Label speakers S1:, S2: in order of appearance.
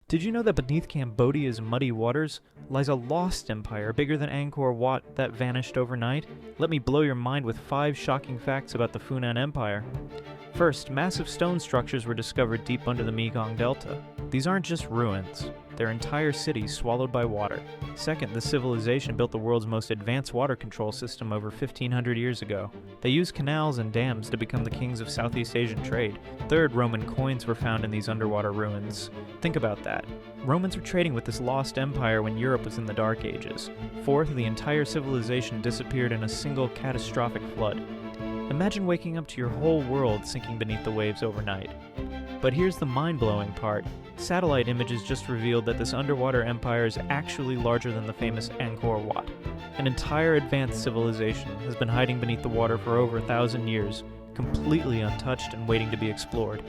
S1: Did you know that beneath Cambodia's muddy waters lies a lost empire bigger than Angkor Wat that vanished overnight? Let me blow your mind with 5 shocking facts about the Funan Empire. First, massive stone structures were discovered deep under the Mekong Delta. These aren't just ruins, they're entire cities swallowed by water. Second, the civilization built the world's most advanced water control system over 1,500 years ago. They used canals and dams to become the kings of Southeast Asian trade. Third, Roman coins were found in these underwater ruins. Think about that. Romans were trading with this lost empire when Europe was in the Dark Ages. Fourth, the entire civilization disappeared in a single catastrophic flood. Imagine waking up to your whole world sinking beneath the waves overnight. But here's the mind-blowing part. Satellite images just revealed that this underwater empire is actually larger than the famous Angkor Wat. An entire advanced civilization has been hiding beneath the water for over 1,000 years, completely untouched and waiting to be explored.